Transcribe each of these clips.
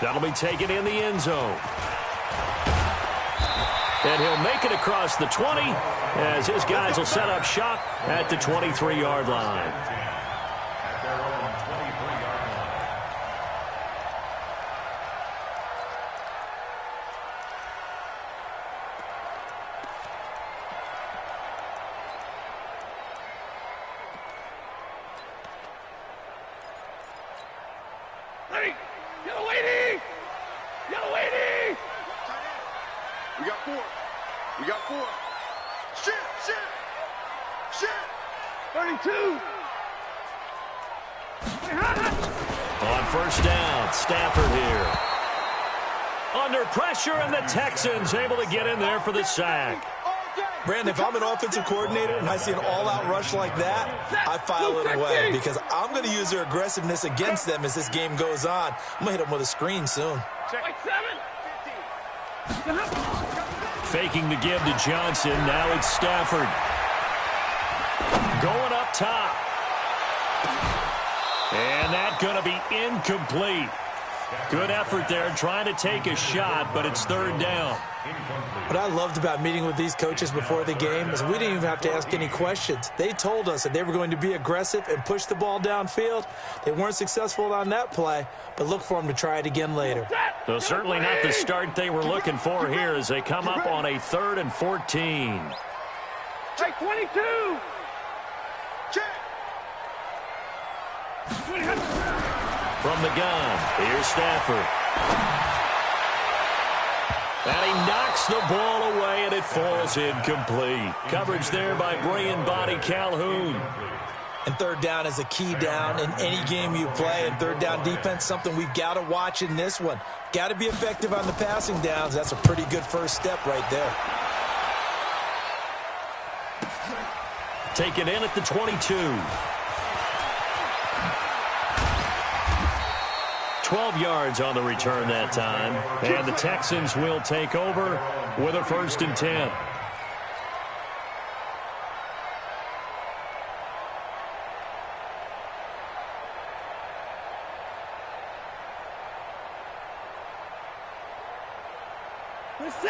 That'll be taken in the end zone. And he'll make it across the 20 as his guys will set up shop at the 23-yard line. We got four. Shit. 32. On first down, Stafford here. Under pressure, and the Texans able to get in there for the sack. Brandon, if I'm an offensive coordinator and I see an all-out rush like that, I file it away because I'm going to use their aggressiveness against them as this game goes on. I'm going to hit them with a screen soon. Faking the give to Johnson. Now it's Stafford. Going up top. And that's going to be incomplete. Good effort there trying to take a shot, but it's third down. What I loved about meeting with these coaches before the game is we didn't even have to ask any questions. They told us that they were going to be aggressive and push the ball downfield. They weren't successful on that play, but look for them to try it again later. So certainly not the start they were looking for here as they come up on a 3rd and 14. Take 22. From the gun, here's Stafford. And he knocks the ball away, and it falls incomplete. Coverage there by bringing body Calhoun. And third down is a key down in any game you play. And third down defense, something we've got to watch in this one. Got to be effective on the passing downs. That's a pretty good first step right there. Taken in at the 22. 12 yards on the return that time. And the Texans will take over with a 1st and 10.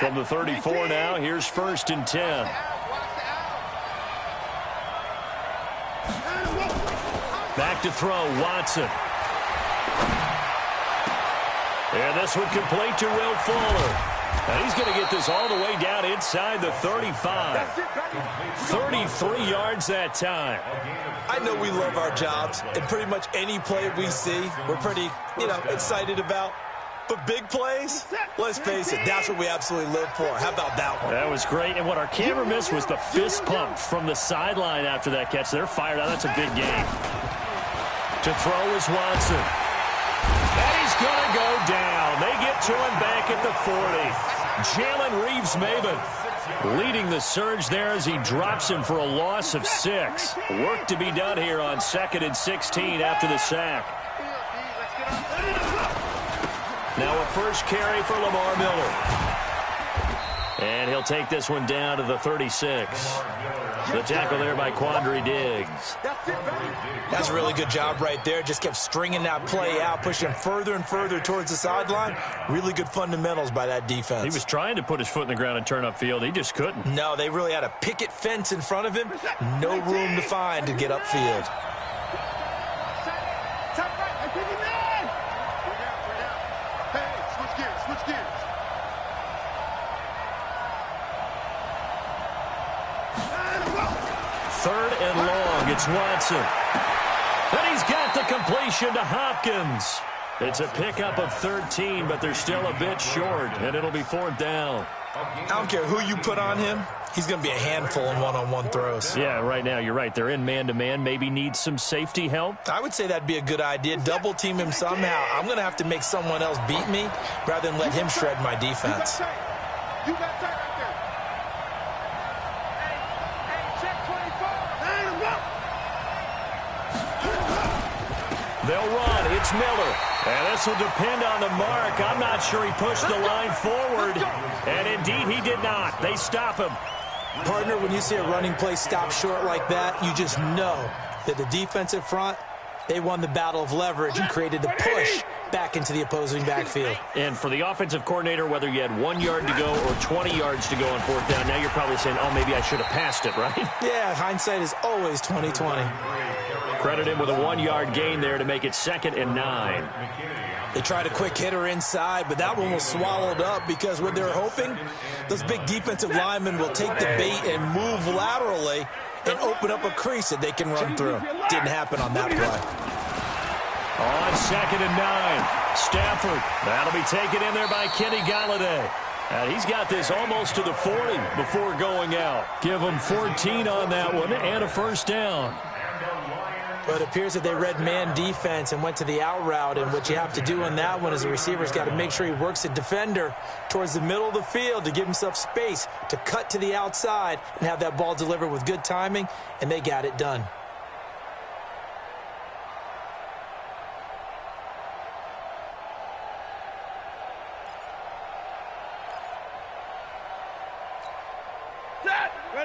From the 34 now, here's 1st and 10. Back to throw, Watson. And this one complete to Will Fuller. And he's going to get this all the way down inside the 35. 33 yards that time. I know we love our jobs, and pretty much any play we see, we're pretty, excited about. But big plays, let's face it, that's what we absolutely live for. How about that one? That was great. And what our camera missed was the fist pump from the sideline after that catch. They're fired out. That's a big game. To throw is Watson. And he's going to go down. They get to him back at the 40. Jalen Reeves-Maybin leading the surge there as he drops him for a loss of 6. Work to be done here on 2nd and 16 after the sack. Now a first carry for Lamar Miller. And he'll take this one down to the 36. The tackle there by Quandre Diggs. That's a really good job right there. Just kept stringing that play out, pushing him further and further towards the sideline. Really good fundamentals by that defense. He was trying to put his foot in the ground and turn upfield. He just couldn't. No, they really had a picket fence in front of him. No room to find to get upfield. Third and long, it's Watson. And he's got the completion to Hopkins. It's a pickup of 13, but they're still a bit short, and it'll be 4th down. I don't care who you put on him. He's going to be a handful in one-on-one throws. Yeah, right now, you're right. They're in man-to-man. Maybe needs some safety help. I would say that'd be a good idea. Double team him somehow. I'm going to have to make someone else beat me rather than let him shred my defense. You got that right there. Hey, check 24. They'll run. It's Miller. And this will depend on the mark. I'm not sure he pushed the line forward. And indeed, he did not. They stop him. Partner, when you see a running play stop short like that, you just know that the defensive front, they won the battle of leverage and created the push back into the opposing backfield. And for the offensive coordinator, whether you had 1 yard to go or 20 yards to go on fourth down, now you're probably saying, oh, maybe I should have passed it, right? Yeah, hindsight is always 20/20. Credit him with a 1 yard gain there to make it 2nd and 9. They tried a quick hitter inside, but that one was swallowed up because what they're hoping, those big defensive linemen will take the bait and move laterally and open up a crease that they can run through. Didn't happen on that play. On 2nd and 9, Stafford. That'll be taken in there by Kenny Golladay. And he's got this almost to the 40 before going out. Give him 14 on that one and a first down. But it appears that they read man defense and went to the out route, and what you have to do on that one is the receiver's got to make sure he works the defender towards the middle of the field to give himself space to cut to the outside and have that ball delivered with good timing, and they got it done.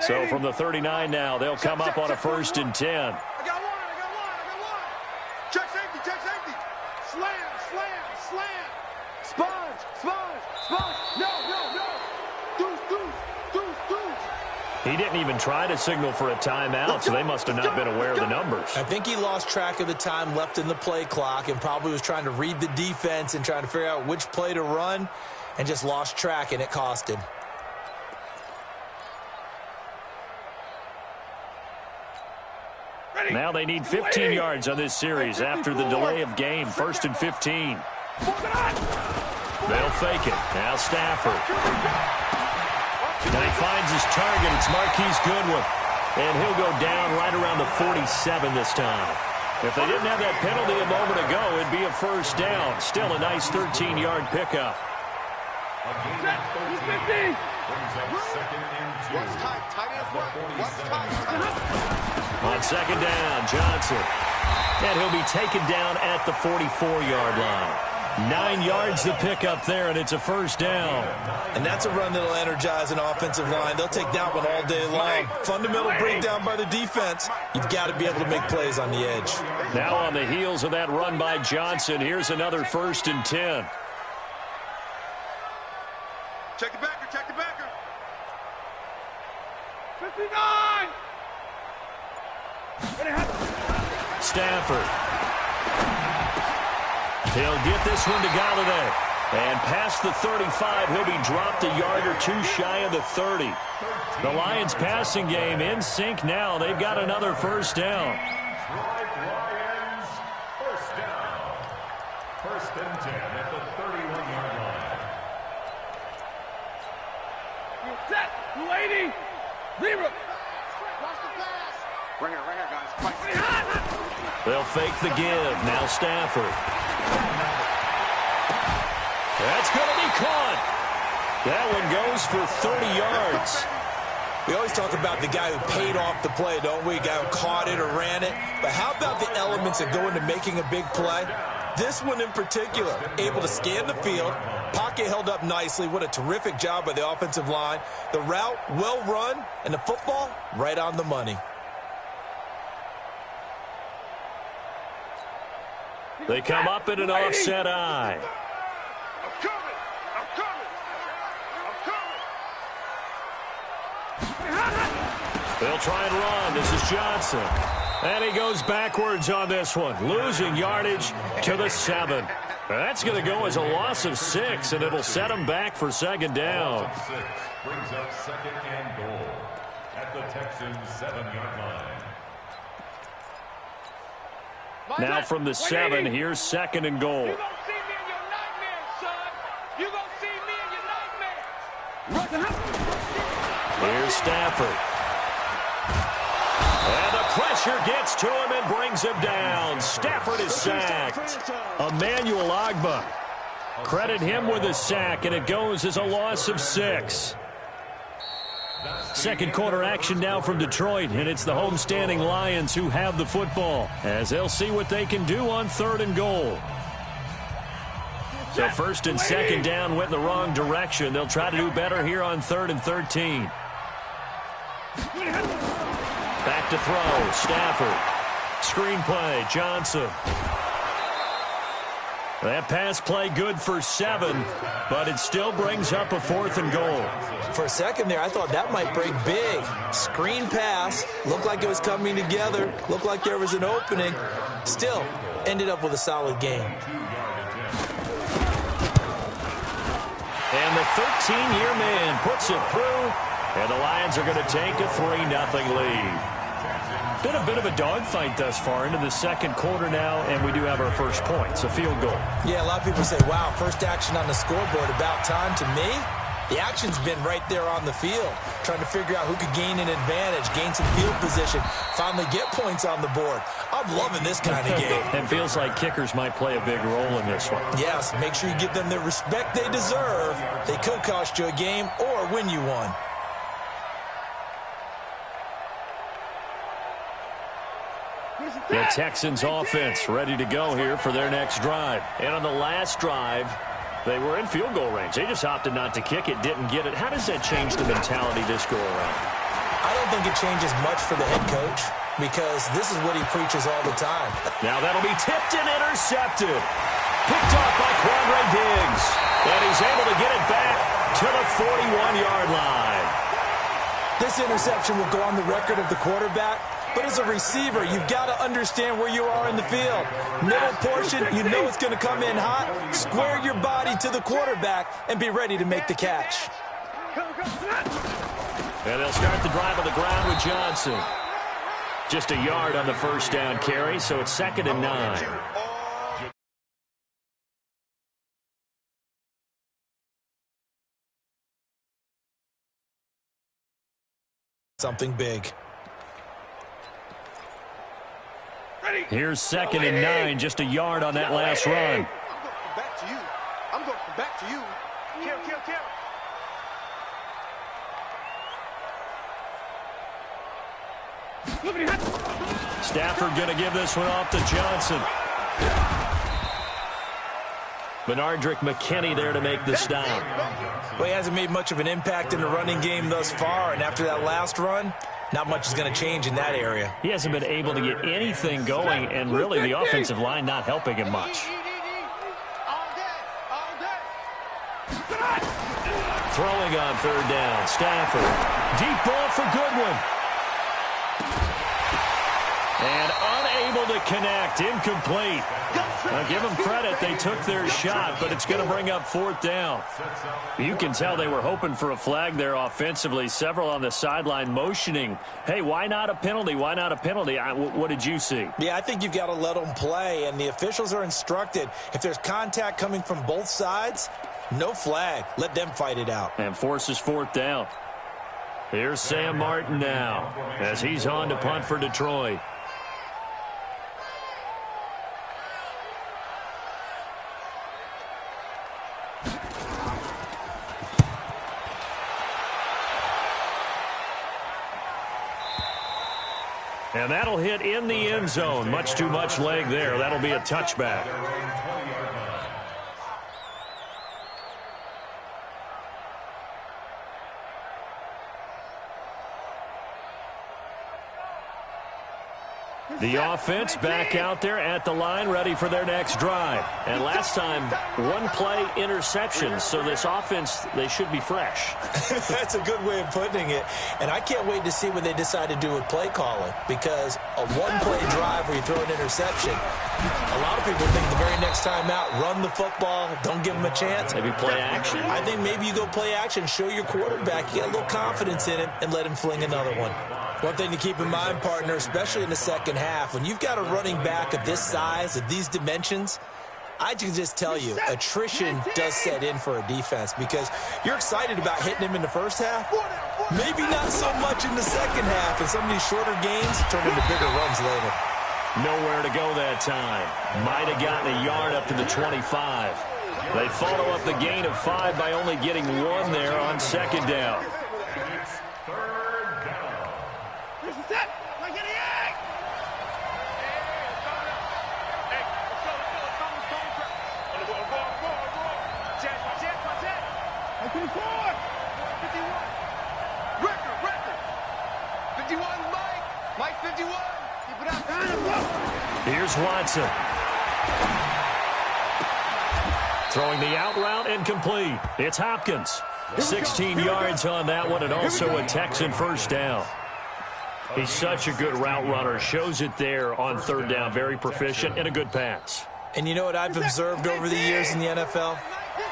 So from the 39 now, they'll come up on a 1st and 10. I got one. Check safety. Slam. Sponge. No. Deuce. He didn't even try to signal for a timeout, so they must have not been aware of the numbers. I think he lost track of the time left in the play clock and probably was trying to read the defense and trying to figure out which play to run and just lost track, and it cost him. Now they need 15 yards on this series after the delay of game. 1st and 15. They'll fake it. Now Stafford. And he finds his target. It's Marquise Goodwin. And he'll go down right around the 47 this time. If they didn't have that penalty a moment ago, it'd be a first down. Still a nice 13-yard pickup. On 2nd down, Johnson. And he'll be taken down at the 44-yard line. 9 yards to pick up there, and it's a first down. And that's a run that'll energize an offensive line. They'll take that one all day long. Fundamental breakdown by the defense. You've got to be able to make plays on the edge. Now on the heels of that run by Johnson, here's another 1st and 10. Check the backer. 59. Stafford. He'll get this one to Golladay. And past the 35, he'll be dropped a yard or two shy of the 30. The Lions passing game in sync now. They've got another first down. First and 10 at the 31-yard line. Set. 280. Zero. Right here, guys. They'll fake the give. Now Stafford. That's going to be caught. That one goes for 30 yards. We always talk about the guy who paid off the play, don't we? The guy who caught it or ran it. But how about the elements that go into making a big play? This one in particular, able to scan the field. Pocket held up nicely. What a terrific job by the offensive line. The route, well run, and the football, right on the money. They come up in an offset eye. I'm coming. They'll try and run. This is Johnson. And he goes backwards on this one, losing yardage to the 7. That's going to go as a loss of 6, and it'll set him back for 2nd down. 6 brings up 2nd and goal at the Texans' 7-yard line. Now from the 7, here's 2nd and goal. You gonna see me in your nightmares, son. You gonna see me in your nightmares. Here's Stafford. And the pressure gets to him and brings him down. Stafford is sacked. Emmanuel Ogbah. Credit him with a sack, and it goes as a loss of 6. Second quarter action now from Detroit, and it's the homestanding Lions who have the football as they'll see what they can do on 3rd and goal. So 1st and 2nd down went in the wrong direction. They'll try to do better here on 3rd and 13. Back to throw, Stafford. Screen play, Johnson. That pass play good for 7, but it still brings up a 4th and goal. For a second there, I thought that might break big. Screen pass, looked like it was coming together, looked like there was an opening. Still, ended up with a solid game. And the 13-year man puts it through, and the Lions are going to take a 3-0 lead. Been a bit of a dogfight thus far into the second quarter now, and we do have our first points, a field goal. Yeah, a lot of people say, wow, first action on the scoreboard, about time. To me, the action's been right there on the field, trying to figure out who could gain an advantage, gain some field position, finally get points on the board. I'm loving this kind of game. It feels like kickers might play a big role in this one. Yes, make sure you give them the respect they deserve. They could cost you a game or win you one. The Texans offense ready to go here for their next drive. And on the last drive, they were in field goal range. They just opted not to kick it, didn't get it. How does that change the mentality this go around? I don't think it changes much for the head coach because this is what he preaches all the time. Now that'll be tipped and intercepted. Picked off by Quandre Diggs. And he's able to get it back to the 41-yard line. This interception will go on the record of the quarterback. But as a receiver, you've got to understand where you are in the field. Middle portion, you know it's going to come in hot. Square your body to the quarterback and be ready to make the catch. And they'll start the drive on the ground with Johnson. Just a yard on the first down carry, so it's 2nd and 9. Something big. Here's 2nd and 9, just a yard on that last run. I'm going back to you. Kill. Stafford going to give this one off to Johnson. Benardrick McKinney there to make the stop. Well, he hasn't made much of an impact in the running game thus far, and after that last run, not much is going to change in that area. He hasn't been able to get anything going, and really the offensive line not helping him much. Throwing on 3rd down, Stafford. Deep ball for Goodwin. And unable to connect, incomplete. Now give them credit, they took their shot, but it's going to bring up 4th down. You can tell they were hoping for a flag there offensively. Several on the sideline motioning, hey, why not a penalty? Why not a penalty? What did you see? Yeah, I think you've got to let them play, and the officials are instructed. If there's contact coming from both sides, no flag. Let them fight it out. And forces 4th down. Here's Sam Martin now as he's on to punt for Detroit. And that'll hit in the end zone. Much too much leg there. That'll be a touchback. The offense back out there at the line, ready for their next drive. And last time, 1-play interception. So this offense, they should be fresh. That's a good way of putting it. And I can't wait to see what they decide to do with play calling. Because a 1-play drive where you throw an interception, a lot of people think the very next time out, run the football, don't give them a chance. Maybe play action. I think maybe you go play action, show your quarterback, you get a little confidence in him, and let him fling another one. One thing to keep in mind, partner, especially in the second half, when you've got a running back of this size, of these dimensions, I can just tell you, attrition does set in for a defense because you're excited about hitting him in the first half. Maybe not so much in the second half, and some of these shorter games turn into bigger runs later. Nowhere to go that time. Might have gotten a yard up to the 25. They follow up the gain of 5 by only getting 1 there on 2nd down. Here's Watson. Throwing the out route and complete. It's Hopkins. 16 yards on that one, and also a Texan first down. He's such a good route runner. Shows it there on third down. Very proficient and a good pass. And you know what I've observed over the years in the NFL?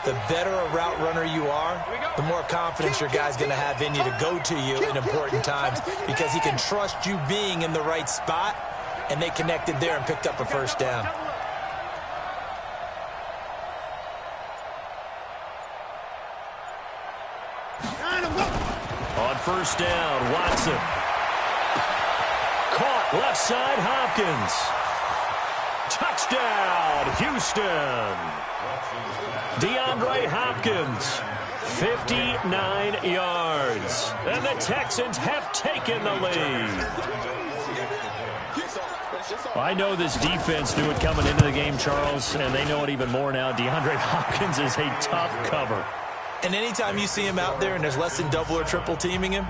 The better a route runner you are, the more confidence your guy's going to have in you to go to you in important times because he can trust you being in the right spot, and they connected there and picked up a first down. On first down, Watson. Caught left side, Hopkins. Touchdown, Houston. DeAndre Hopkins, 59 yards. And the Texans have taken the lead. I know this defense knew it coming into the game, Charles, and they know it even more now. DeAndre Hopkins is a tough cover. And anytime you see him out there and there's less than double or triple teaming him,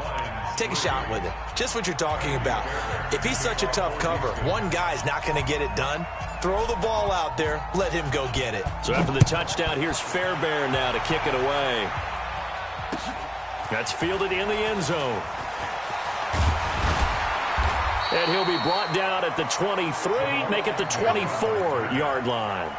take a shot with it. Just what you're talking about. If he's such a tough cover, one guy's not going to get it done. Throw the ball out there. Let him go get it. So after the touchdown, here's Fairbairn now to kick it away. That's fielded in the end zone. And he'll be brought down at the 23, make it the 24-yard line.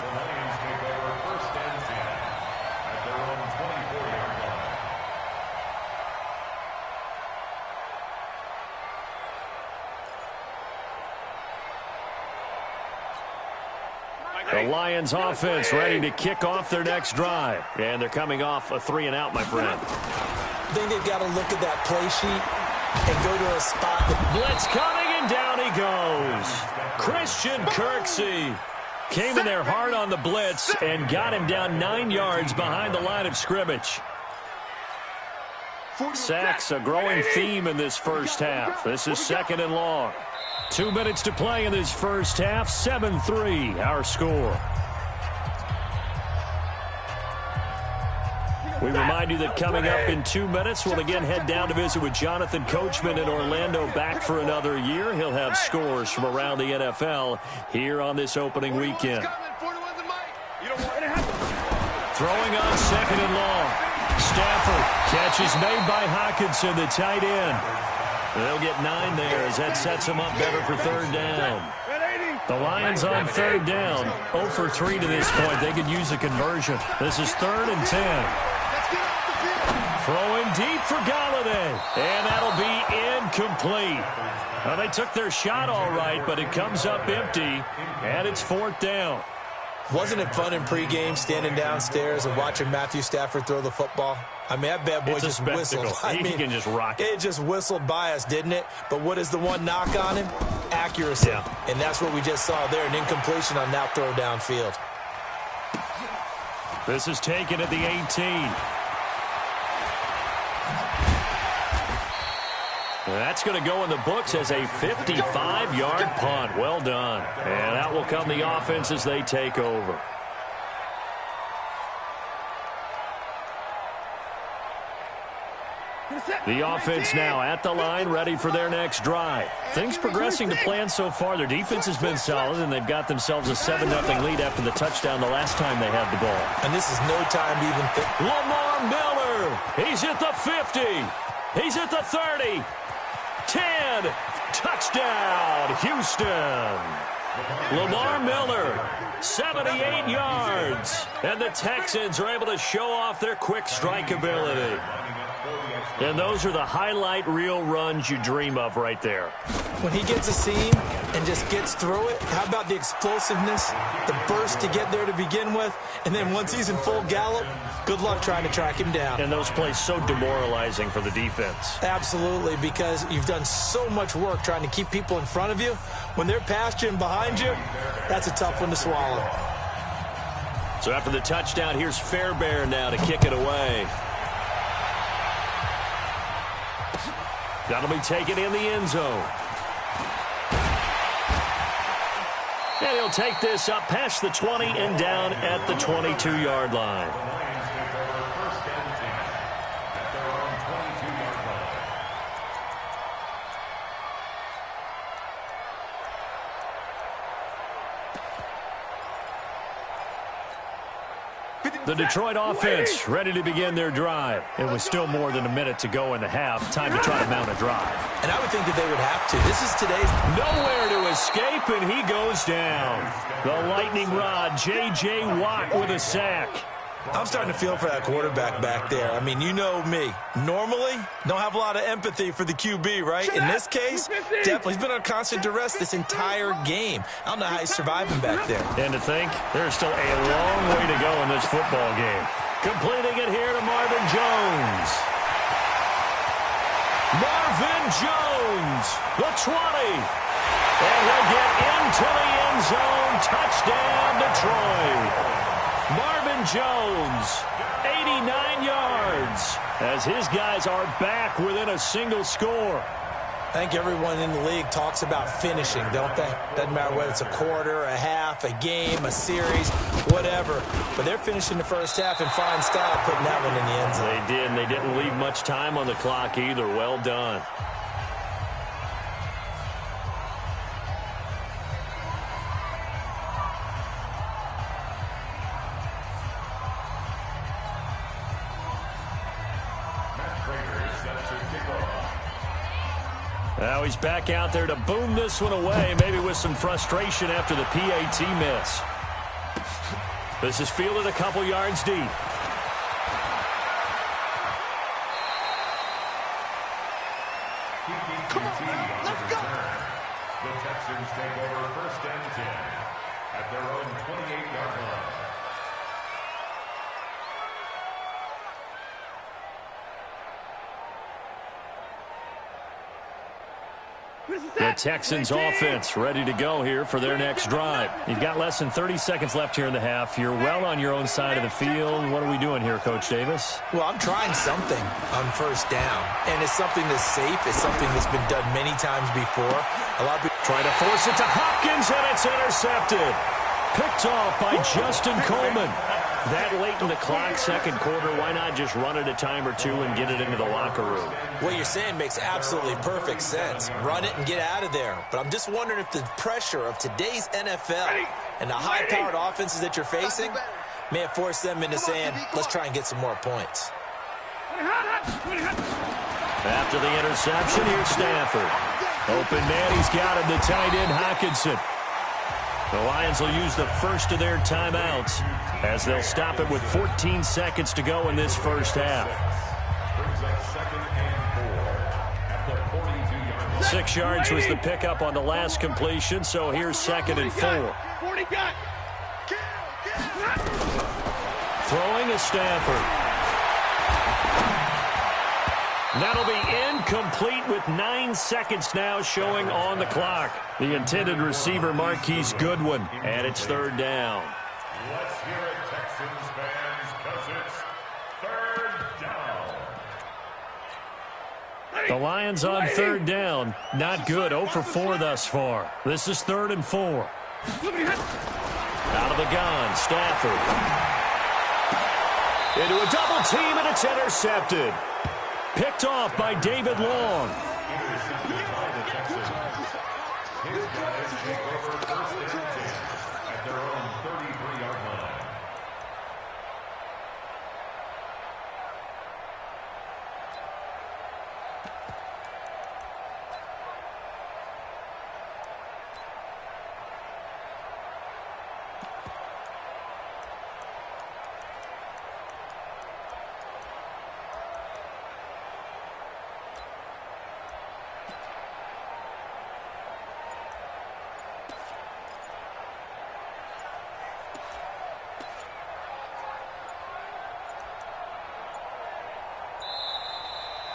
The Lions offense ready to kick off their next drive. And they're coming off a 3-and-out, my friend. I think they've got to look at that play sheet and go to a spot. Blitz coming, and down he goes. Christian Kirksey came in there hard on the blitz and got him down 9 yards behind the line of scrimmage. Sacks, a growing theme in this first half. This is second and long. 2 minutes to play in this first half. 7-3, our score. We remind you that coming up in 2 minutes, we'll again head down to visit with Jonathan Coachman in Orlando, back for another year. He'll have scores from around the NFL here on this opening weekend. Throwing on second and long. Stafford, catch is made by Hockenson, the tight end. They'll get 9 there as that sets them up better for third down. The Lions on third down, 0 for 3 to this point. They could use a conversion. This is 3rd and 10. Throwing deep for Galladay, and that'll be incomplete. Well, they took their shot all right, but it comes up empty, and it's 4th down. Wasn't it fun in pregame standing downstairs and watching Matthew Stafford throw the football? I mean, that bad boy just whistled. He can just rock it. It just whistled by us, didn't it? But what is the one knock on him? Accuracy. Yeah. And that's what we just saw there, an incompletion on that throw downfield. This is taken at the 18. That's going to go in the books as a 55-yard punt. Well done. And that will come the offense as they take over. The offense now at the line, ready for their next drive. Things progressing to plan so far. Their defense has been solid, and they've got themselves a 7-0 lead after the touchdown the last time they had the ball. And this is no time to even think. Lamar Miller, he's at the 50. He's at the 30. 10. Touchdown, Houston. Lamar Miller, 78 yards. And the Texans are able to show off their quick strike ability. And those are the highlight reel runs you dream of right there. When he gets a seam and just gets through it, how about the explosiveness, the burst to get there to begin with, and then once he's in full gallop, good luck trying to track him down. And those plays so demoralizing for the defense. Absolutely, because you've done so much work trying to keep people in front of you. When they're past you and behind you, that's a tough one to swallow. So after the touchdown, here's Fairbairn now to kick it away. That'll be taken in the end zone. And he'll take this up past the 20 and down at the 22-yard line. The Detroit offense ready to begin their drive. It was still more than a minute to go in the half. Time to try to mount a drive. And I would think that they would have to. This is today's... Nowhere to escape, and he goes down. The lightning rod, J.J. Watt with a sack. I'm starting to feel for that quarterback back there. I mean, you know me. Normally, don't have a lot of empathy for the QB, right? In this case, definitely. He's been on constant duress this entire game. I don't know how he's surviving back there. And to think, there's still a long way to go in this football game. Completing it here to Marvin Jones. Marvin Jones, the 20. And he'll get into the end zone. Touchdown, Detroit. Marvin Jones, 89 yards, as his guys are back within a single score. I think everyone in the league talks about finishing, don't they? Doesn't matter whether it's a quarter, a half, a game, a series, whatever. But they're finishing the first half in fine style, putting that one in the end zone. They did, and they didn't leave much time on the clock either. Well done. Now he's back out there to boom this one away, maybe with some frustration after the PAT miss. This is fielded a couple yards deep. Come on, let's go. The Texans take over first and 10 at their own 28-yard line. The Texans offense ready to go here for their next drive. You've got less than 30 seconds left here in the half. You're well on your own side of the field. What are we doing here, Coach Davis? Well, I'm trying something on first down, and it's something that's safe. It's something that's been done many times before. A lot of people trying to force it to Hopkins, and it's intercepted. Picked off by Justin Coleman. That late in the clock, second quarter, why not just run it a time or two and get it into the locker room? What you're saying makes absolutely perfect sense. Run it and get out of there. But I'm just wondering if the pressure of today's NFL and the high-powered offenses that you're facing may have forced them into saying, let's try and get some more points. After the interception, here's Stafford. Open man, he's got him, the tight end, Hockenson. The Lions will use the first of their timeouts as they'll stop it with 14 seconds to go in this first half. 6 yards was the pickup on the last completion, so here's 2nd and 4. Throwing is Stafford. That'll be incomplete with 9 seconds now showing on the clock. The intended receiver, Marquise Goodwin, and it's 3rd down. Let's hear it, Texans fans, because it's 3rd down. The Lions on 3rd down. Not good. 0 for 4 thus far. This is 3rd and 4. Out of the gun, Stafford. Into a double team, and it's intercepted. Picked off by David Long. His guys take over first and 10 at their own 33-yard line.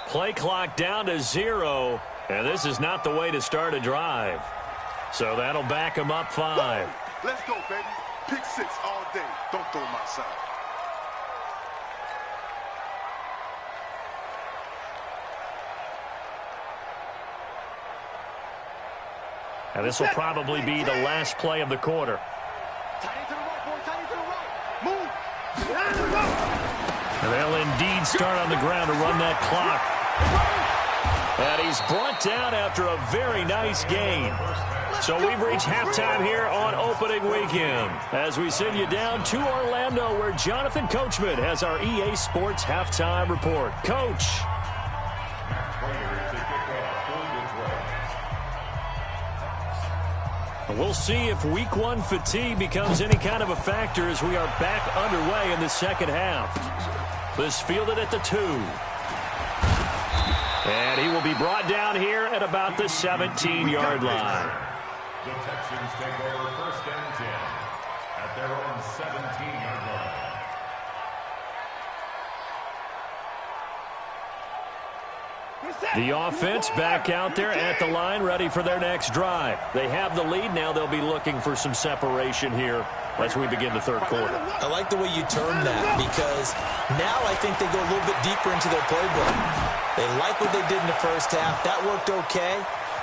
Play clock down to 0, and this is not the way to start a drive. So that'll back him up 5. Let's go, baby. Pick 6 all day. Don't throw my side. And this will probably be the last play of the quarter. Tight end to the right, boy. Tight end to the right. Move. And they'll indeed start on the ground to run that clock. And he's brought down after a very nice gain. So we've reached halftime here on opening weekend as we send you down to Orlando where Jonathan Coachman has our EA Sports halftime report. Coach. We'll see if week one fatigue becomes any kind of a factor as we are back underway in the second half. This fielded at the 2. And he will be brought down here at about the 17-yard line. The Texans take over 1st and 10 at their own 17-yard line. The offense back out there at the line, ready for their next drive. They have the lead. Now they'll be looking for some separation here as we begin the third quarter. I like the way you term that because now I think they go a little bit deeper into their playbook. They like what they did in the first half. That worked okay.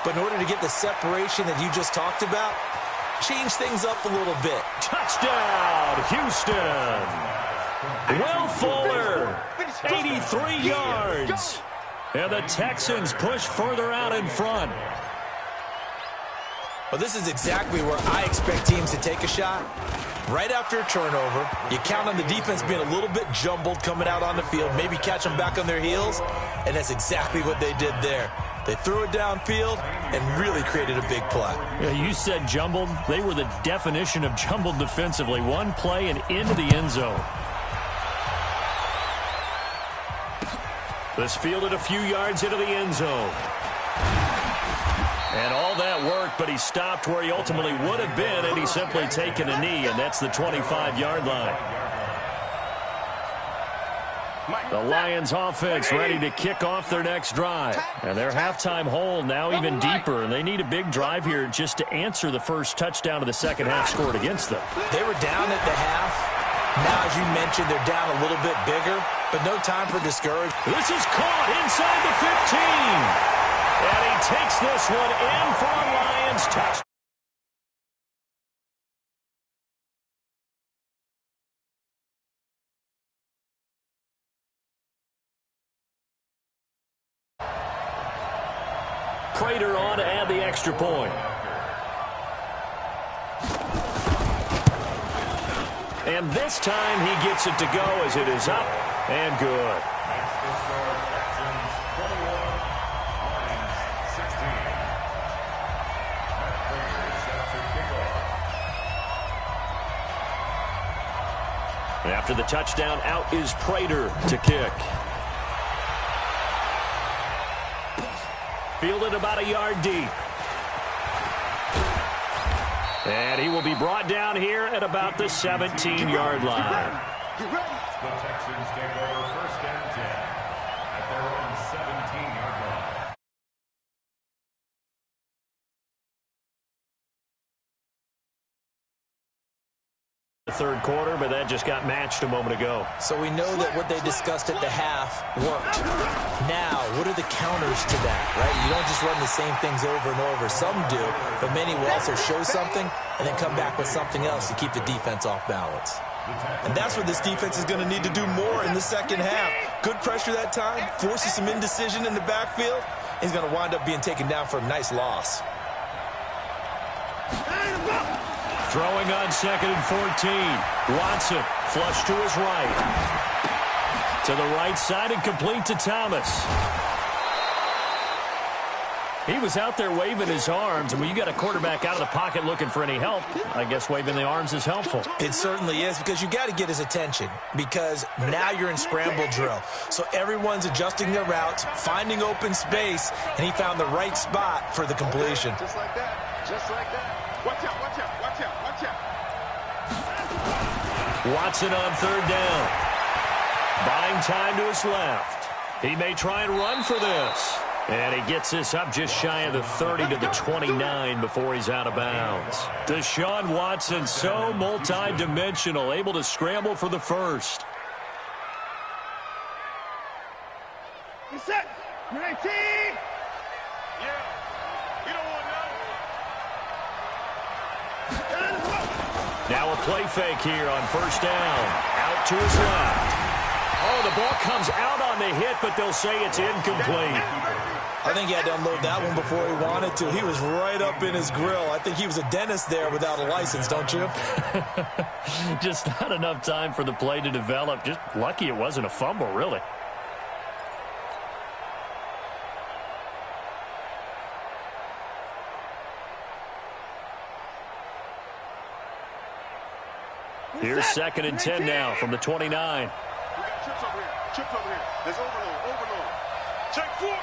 But in order to get the separation that you just talked about, change things up a little bit. Touchdown, Houston. Will Fuller, 83 yards. And the Texans push further out in front. Well, this is exactly where I expect teams to take a shot. Right after a turnover, you count on the defense being a little bit jumbled coming out on the field, maybe catch them back on their heels, and that's exactly what they did there. They threw it downfield and really created a big play. Yeah, you said jumbled. They were the definition of jumbled defensively. One play and into the end zone. This fielded a few yards into the end zone. And all that worked, but he stopped where he ultimately would have been, and he's simply taken a knee, and that's the 25-yard line. The Lions offense ready to kick off their next drive. And their halftime hole now even deeper, and they need a big drive here just to answer the first touchdown of the second half scored against them. They were down at the half. Now, as you mentioned, they're down a little bit bigger, but no time for discouragement. This is caught inside the 15. And he takes this one in for a Lions touchdown. Prater on to add the extra point. And this time he gets it to go as it is up and good. After the touchdown, out is Prater to kick. Fielded about a yard deep. And he will be brought down here at about the 17-yard line. The Texans take over 1st and 10 at their own 17-yard line. The third quarter, but that just got matched a moment ago. So we know that what they discussed at the half worked. Now, what are the counters to that, right? You don't just run the same things over and over. Some do, but many will also show something and then come back with something else to keep the defense off balance. And that's what this defense is going to need to do more in the second half. Good pressure that time, forces some indecision in the backfield. He's going to wind up being taken down for a nice loss. Throwing on 2nd and 14. Watson flush to his right. To the right side and complete to Thomas. He was out there waving his arms, and when you got a quarterback out of the pocket looking for any help, I guess waving the arms is helpful. It certainly is, because you got to get his attention, because now you're in scramble drill. So everyone's adjusting their routes, finding open space, and he found the right spot for the completion. Just like that. Just like that. Watch out, watch out, watch out, watch out. Watson on 3rd down. Buying time to his left. He may try and run for this. And he gets this up just shy of the 30 to the 29 before he's out of bounds. Deshaun Watson, so multi-dimensional, able to scramble for the first. You set. Ready? Yeah. You don't want Now a play fake here on 1st down. Out to his left. Oh, the ball comes out on the hit, but they'll say it's incomplete. I think he had to unload that one before he wanted to. He was right up in his grill. I think he was a dentist there without a license, don't you? Just not enough time for the play to develop. Just lucky it wasn't a fumble, really. Here's 2nd and 10 now from the 29. We got trips over here. Trips over here. There's overload. Check 4.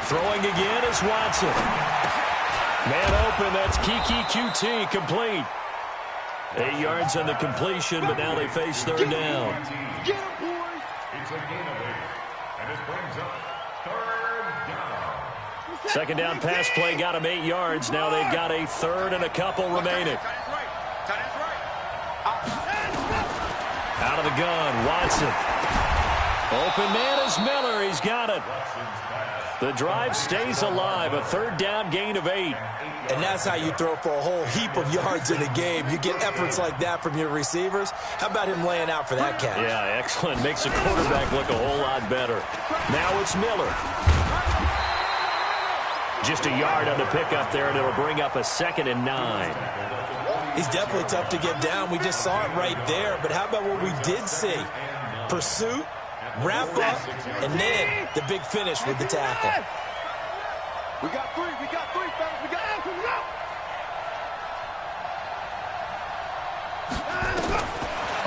Throwing again is Watson. Man open, that's Kiki QT, complete. 8 yards on the completion, but now they face 3rd down. Get him, boys. It's a gain of 8, and it brings up 3rd down. 2nd down pass play got him 8 yards. Now they've got a 3rd and a couple remaining. Out of the gun, Watson. Open man is Miller. He's got it. The drive stays alive. A 3rd down gain of 8. And that's how you throw for a whole heap of yards in a game. You get efforts like that from your receivers. How about him laying out for that catch? Yeah, excellent. Makes the quarterback look a whole lot better. Now it's Miller. Just a yard on the pickup there, and it'll bring up a 2nd and 9. He's definitely tough to get down. We just saw it right there. But how about what we did see? Pursuit, wrap up, and then the big finish with the tackle. We got 3, fellas. We got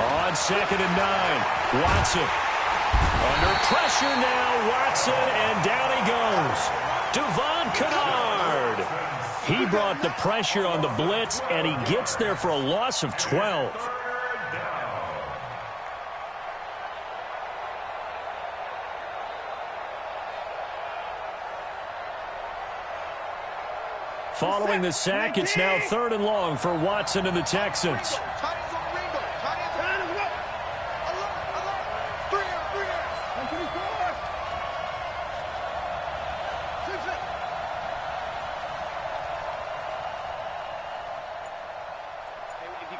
On 2nd and 9, Watson. Under pressure now, Watson, and down he goes. Devon Kennard. He brought the pressure on the blitz, and he gets there for a loss of 12. Following the sack, it's now 3rd and long for Watson and the Texans.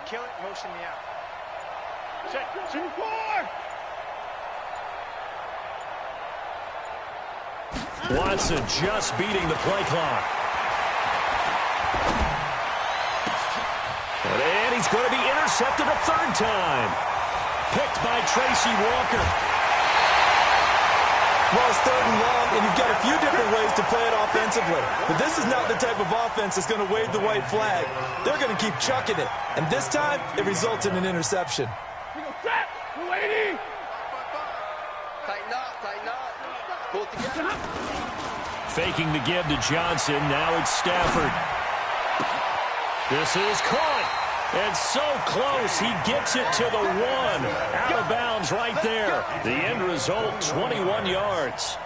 Kill it, motion me out. Check 4. Watson just beating the play clock. And he's going to be intercepted a 3rd time. Picked by Tracy Walker. Well, it's 3rd and long, and you've got a few different ways to play it offensively. But this is not the type of offense that's going to wave the white flag. They're going to keep chucking it. And this time, it results in an interception. Tighten up. Pull it together. Faking the give to Johnson. Now it's Stafford. This is caught. And so close, he gets it to the 1. Out of bounds right there. The end result, 21 yards.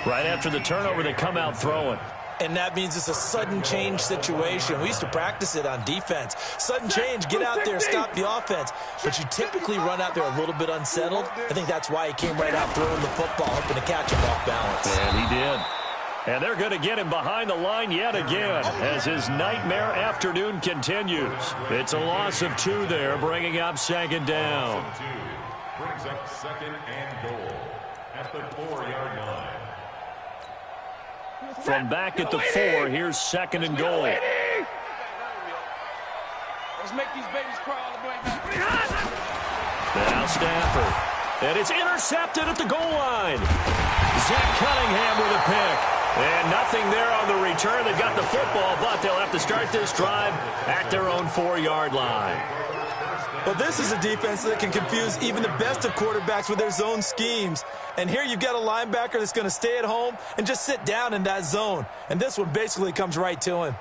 Right after the turnover, they come out throwing. And that means it's a sudden change situation. We used to practice it on defense. Sudden change, get out there, stop the offense. But you typically run out there a little bit unsettled. I think that's why he came right out throwing the football, hoping to catch him off balance. And he did. And they're going to get him behind the line yet again as his nightmare afternoon continues. It's a loss of 2 there, bringing up 2nd down. Brings up 2nd and goal at the 4-yard line. From back at the 4, here's 2nd and goal. Let's make these babies crawl all the way back. Now Stafford. And it's intercepted at the goal line. Zach Cunningham with a pick. And nothing there on the return. They got the football, but they'll have to start this drive at their own 4-yard line. Well, this is a defense that can confuse even the best of quarterbacks with their zone schemes. And here you've got a linebacker that's going to stay at home and just sit down in that zone. And this one basically comes right to him.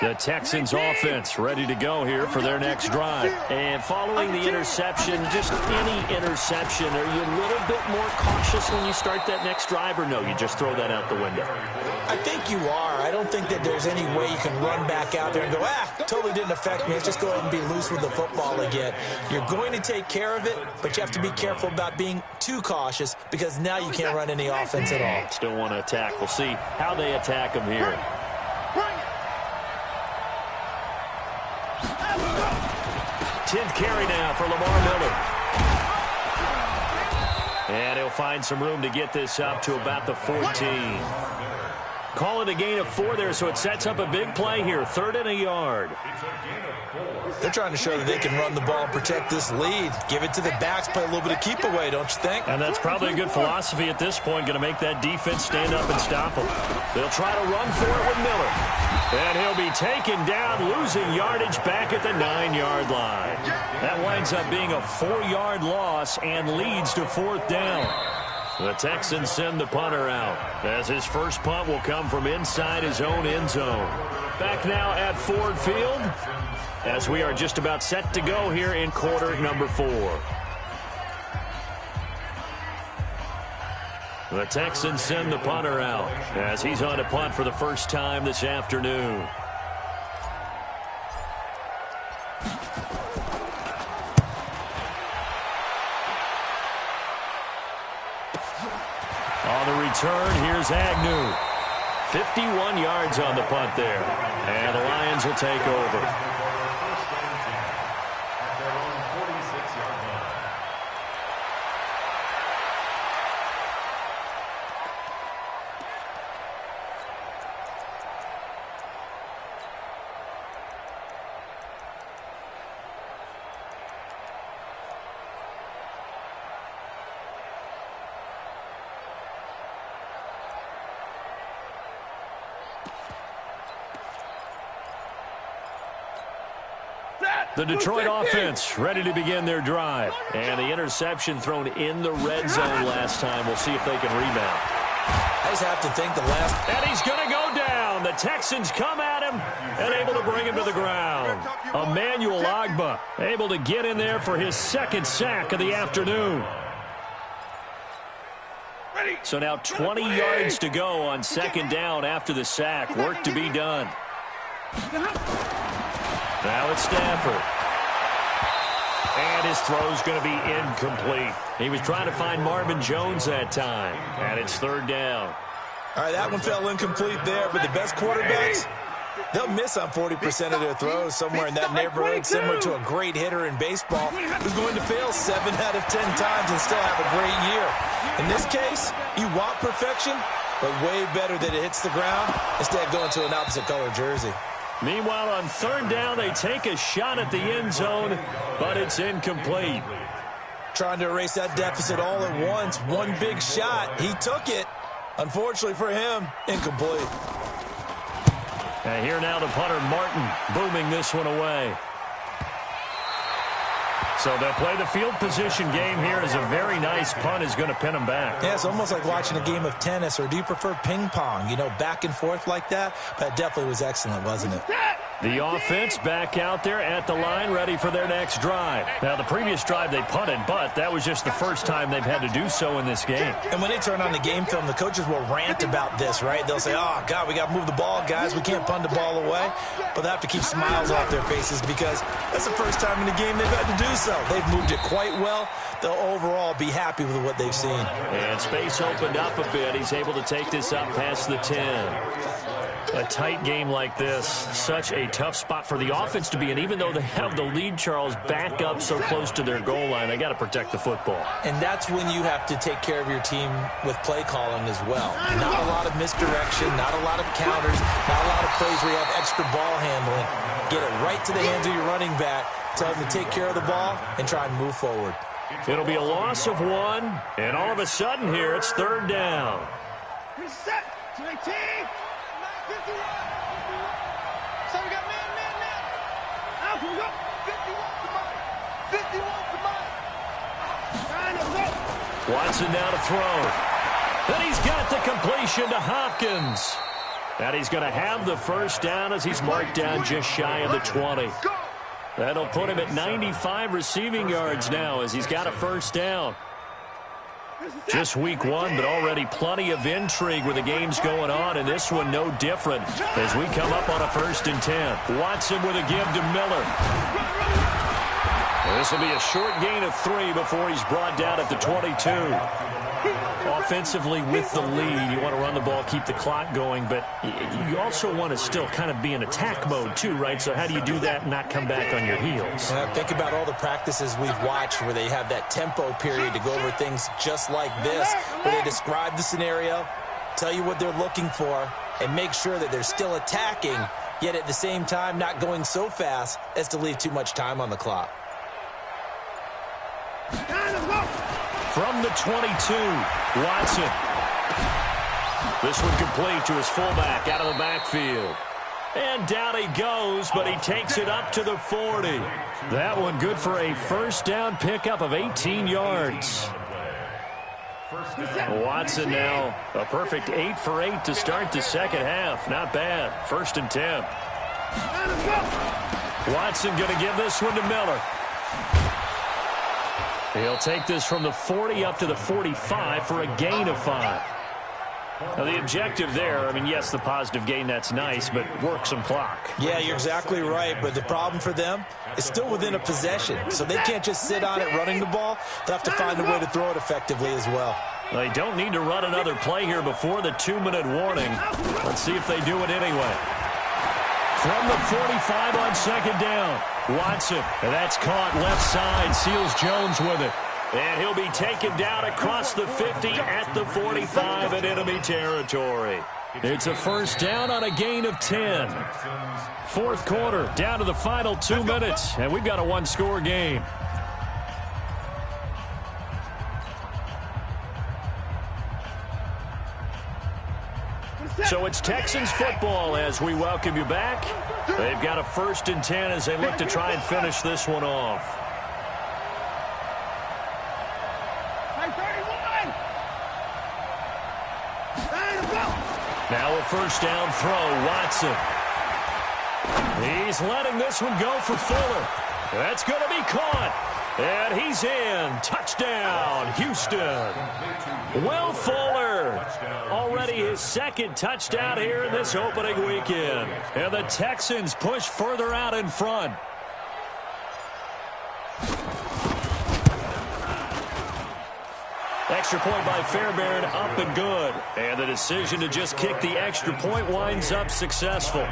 The Texans offense ready to go here for their next drive. And following the interception, just any interception, are you a little bit more cautious when you start that next drive, or no, you just throw that out the window? I think you are. I don't think that there's any way you can run back out there and go, totally didn't affect me. Let's just go ahead and be loose with the football again. You're going to take care of it, but you have to be careful about being too cautious because now you can't run any offense at all. Still want to attack. We'll see how they attack them here. 10th carry now for Lamar Miller. And he'll find some room to get this up to about the 14. Call it a gain of 4 there, so it sets up a big play here. 3rd and a yard. They're trying to show that they can run the ball and protect this lead. Give it to the backs, play a little bit of keep away, don't you think? And that's probably a good philosophy at this point, going to make that defense stand up and stop them. They'll try to run for it with Miller. And he'll be taken down, losing yardage back at the 9-yard line. That winds up being a 4-yard loss and leads to 4th down. The Texans send the punter out, as his first punt will come from inside his own end zone. Back now at Ford Field, as we are just about set to go here in quarter number 4. The Texans send the punter out, as he's on to punt for the first time this afternoon. On the return, here's Agnew. 51 yards on the punt there. And the Lions will take over. The Detroit offense ready to begin their drive. And the interception thrown in the red zone last time. We'll see if they can rebound. I just have to think the last... And he's going to go down. The Texans come at him and able to bring him to the ground. Emmanuel Ogbah able to get in there for his 2nd sack of the afternoon. So now 20 yards to go on 2nd down after the sack. Work to be done. Now it's Stafford. And his throw's going to be incomplete. He was trying to find Marvin Jones that time. And it's 3rd down. All right, that one fell incomplete there, but the best quarterbacks, they'll miss on 40% of their throws somewhere in that neighborhood, similar to a great hitter in baseball who's going to fail 7 out of 10 times and still have a great year. In this case, you want perfection, but way better that it hits the ground instead of going to an opposite color jersey. Meanwhile, on 3rd down, they take a shot at the end zone, but it's incomplete. Trying to erase that deficit all at once. One big shot. He took it. Unfortunately for him, incomplete. And here now the punter, Martin, booming this one away. So they'll play the field position game here as a very nice punt is going to pin them back. Yeah, it's almost like watching a game of tennis, or do you prefer ping pong? You know, back and forth like that? But it definitely was excellent, wasn't it? The offense back out there at the line, ready for their next drive. Now, the previous drive they punted, but that was just the first time they've had to do so in this game. And when they turn on the game film, the coaches will rant about this, right? They'll say, oh, God, we got to move the ball, guys. We can't punt the ball away. But they have to keep smiles off their faces because that's the first time in the game they've had to do so. They've moved it quite well. They'll overall be happy with what they've seen. And space opened up a bit. He's able to take this up past the 10. A tight game like this, such a tough spot for the offense to be in. Even though they have the lead, Charles, back up so close to their goal line, they got to protect the football. And that's when you have to take care of your team with play calling as well. Not a lot of misdirection, not a lot of counters, not a lot of plays where you have extra ball handling. Get it right to the hands of your running back, tell them to take care of the ball, and try and move forward. It'll be a loss of 1, and all of a sudden here, it's 3rd down. Reset to 18. 51. So we got man. Out we go. 51 to Mike. Watson now to throw. And he's got the completion to Hopkins. And he's going to have the first down as he's marked down just shy of the 20. That'll put him at 95 receiving yards now as he's got a first down. Just week 1, but already plenty of intrigue where the game's going on, and this one no different as we come up on a 1st and 10. Watson with a give to Miller. This will be a short gain of 3 before he's brought down at the 22. Offensively with the lead, you want to run the ball, keep the clock going, but you also want to still kind of be in attack mode too, right? So how do you do that and not come back on your heels? Think about all the practices we've watched where they have that tempo period to go over things just like this, where they describe the scenario, tell you what they're looking for, and make sure that they're still attacking, yet at the same time not going so fast as to leave too much time on the clock. From the 22, Watson. This one complete to his fullback out of the backfield. And down he goes, but he takes it up to the 40. That one good for a first down pickup of 18 yards. Watson now a perfect 8 for 8 to start the second half. Not bad. 1st and 10. Watson going to give this one to Miller. He'll take this from the 40 up to the 45 for a gain of 5. Now, the objective there, I mean, yes, the positive gain, that's nice, but work some clock. Yeah, you're exactly right, but the problem for them is still within a possession, so they can't just sit on it running the ball. They'll have to find a way to throw it effectively as well. They don't need to run another play here before the 2-minute warning. Let's see if they do it anyway. From the 45 on 2nd down, Watson, and that's caught left side, seals Jones with it. And he'll be taken down across the 50 at the 45 in enemy territory. It's a first down on a gain of 10. 4th quarter, down to the final 2 minutes, and we've got a one-score game. So it's Texans football as we welcome you back. They've got a 1st and 10 as they look to try and finish this one off. Now a first down throw, Watson. He's letting this one go for Fuller. That's going to be caught. And he's in. Touchdown, Houston. Will Fuller. Already his 2nd touchdown here in this opening weekend. And the Texans push further out in front. Extra point by Fairbairn, up and good. And the decision to just kick the extra point winds up successful.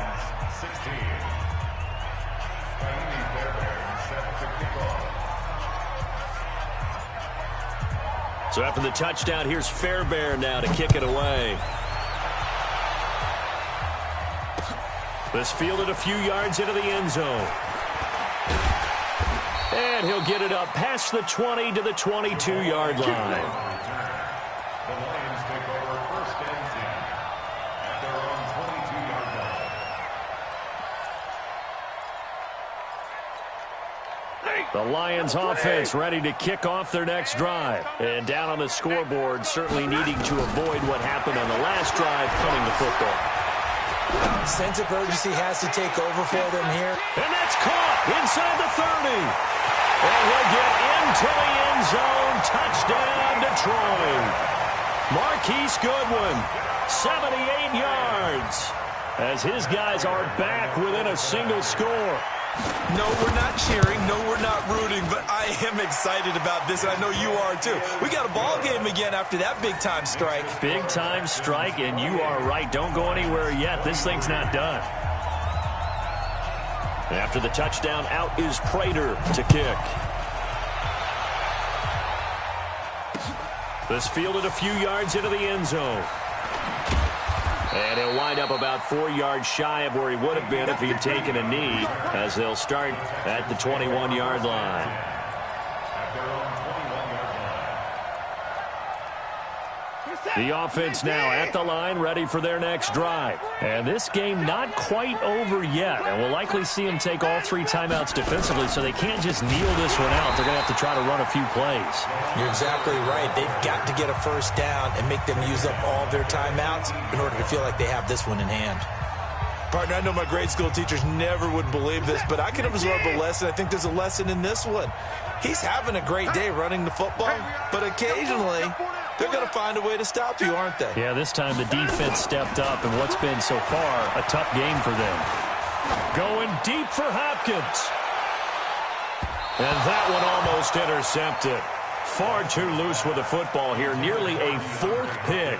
So after the touchdown, here's Fairbairn now to kick it away. This fielded a few yards into the end zone. And he'll get it up past the 20 to the 22-yard line. The Lions take over 1st and 10 at their own 22-yard line. The Lions offense ready to kick off their next drive. And down on the scoreboard, certainly needing to avoid what happened on the last drive, punting the football. Sense of urgency has to take over for them here. And that's caught inside the 30. And he'll get into the end zone. Touchdown, Detroit. Marquise Goodwin, 78 yards. As his guys are back within a single score. No, we're not cheering. No, we're not rooting. But I am excited about this, and I know you are too. We got a ball game again after that big-time strike. Big-time strike, and you are right. Don't go anywhere yet. This thing's not done. After the touchdown, out is Prater to kick. This fielded a few yards into the end zone. And he'll wind up about 4 yards shy of where he would have been if he had taken a knee, as they'll start at the 21-yard line. The offense now at the line, ready for their next drive. And this game not quite over yet. And we'll likely see them take all 3 timeouts defensively, so they can't just kneel this one out. They're going to have to try to run a few plays. You're exactly right. They've got to get a first down and make them use up all their timeouts in order to feel like they have this one in hand. Partner, I know my grade school teachers never would believe this, but I can absorb a lesson. I think there's a lesson in this one. He's having a great day running the football, but occasionally they're going to find a way to stop you, aren't they? Yeah, this time the defense stepped up in what's been so far a tough game for them. Going deep for Hopkins. And that one almost intercepted. Far too loose with the football here. Nearly a 4th pick.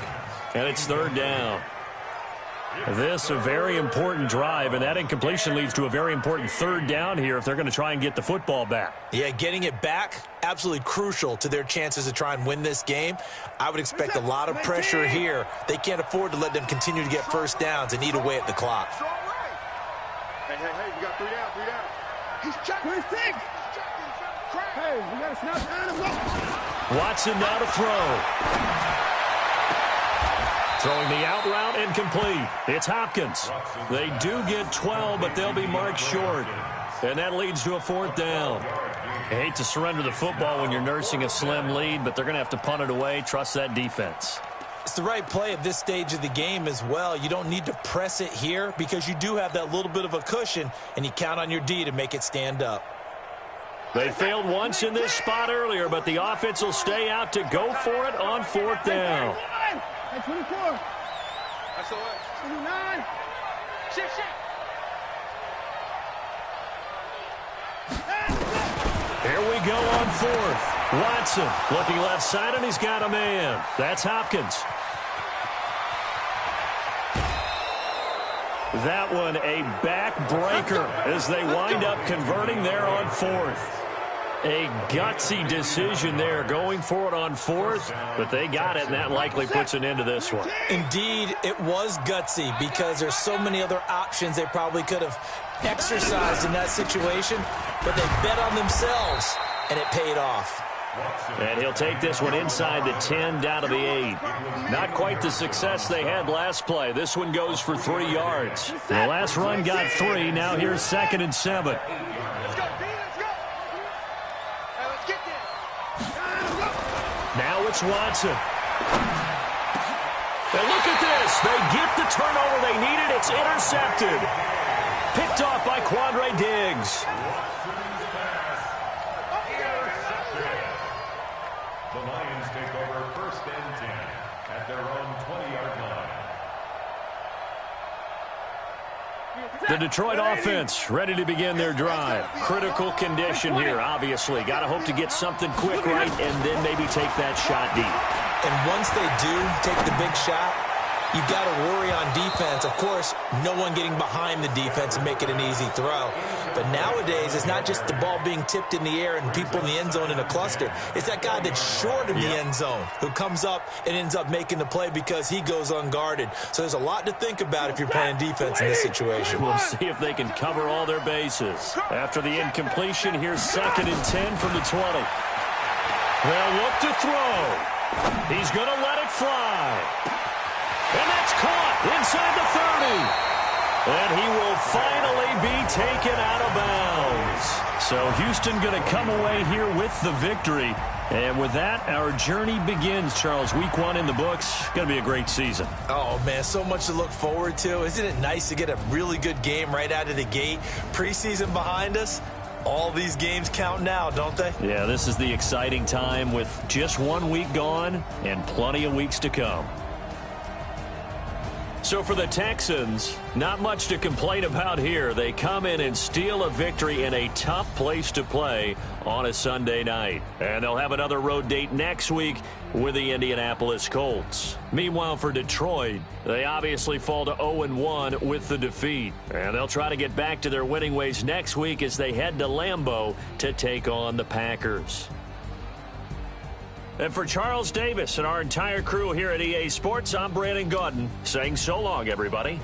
And it's 3rd down. This a very important drive, and that incompletion leads to a very important 3rd down here if they're going to try and get the football back. Yeah, getting it back, absolutely crucial to their chances to try and win this game. I would expect a lot of pressure here. They can't afford to let them continue to get first downs and eat away at the clock. Hey, we got 3 down, 3 down. He's checking. 26. Hey, we got to snap down. Watson now to throw. Throwing the out route incomplete. It's Hopkins. They do get 12, but they'll be marked short. And that leads to a 4th down. I hate to surrender the football when you're nursing a slim lead, but they're going to have to punt it away. Trust that defense. It's the right play at this stage of the game as well. You don't need to press it here because you do have that little bit of a cushion, and you count on your D to make it stand up. They failed once in this spot earlier, but the offense will stay out to go for it on 4th down. Hey, 24. SOS. 29. Shit. Here we go on 4th. Watson looking left side, and he's got a man. That's Hopkins. That one a backbreaker as they wind up converting there on 4th. A gutsy decision there, going for it on 4th, but they got it, and that likely puts an end to this one. Indeed, it was gutsy because there's so many other options they probably could have exercised in that situation, but they bet on themselves, and it paid off. And he'll take this one inside the 10, down to the 8. Not quite the success they had last play. This one goes for 3 yards. The last run got 3. Now here's 2nd and 7. Now it's Watson. And look at this. They get the turnover they needed. It's intercepted. Picked off by Quandre Diggs. The Lions take over 1st and 10 at their own 20-yard line. The Detroit offense ready to begin their drive. Critical condition here, obviously. Got to hope to get something quick right and then maybe take that shot deep. And once they do take the big shot, you've got to worry on defense. Of course, no one getting behind the defense and make it an easy throw. But nowadays, it's not just the ball being tipped in the air and people in the end zone in a cluster. It's that guy that's short of the end zone who comes up and ends up making the play because he goes unguarded. So there's a lot to think about if you're playing defense in this situation. We'll see if they can cover all their bases. After the incompletion, here's 2nd and 10 from the 20. They'll look to throw. He's going to let it fly. And that's caught inside the 30. And he will finally be taken out of bounds. So Houston going to come away here with the victory. And with that, our journey begins, Charles. Week 1 in the books. Going to be a great season. Oh, man, so much to look forward to. Isn't it nice to get a really good game right out of the gate? Preseason behind us. All these games count now, don't they? Yeah, this is the exciting time with just 1 week gone and plenty of weeks to come. So for the Texans, not much to complain about here. They come in and steal a victory in a tough place to play on a Sunday night. And they'll have another road date next week with the Indianapolis Colts. Meanwhile, for Detroit, they obviously fall to 0-1 with the defeat. And they'll try to get back to their winning ways next week as they head to Lambeau to take on the Packers. And for Charles Davis and our entire crew here at EA Sports, I'm Brandon Gaudin saying so long, everybody.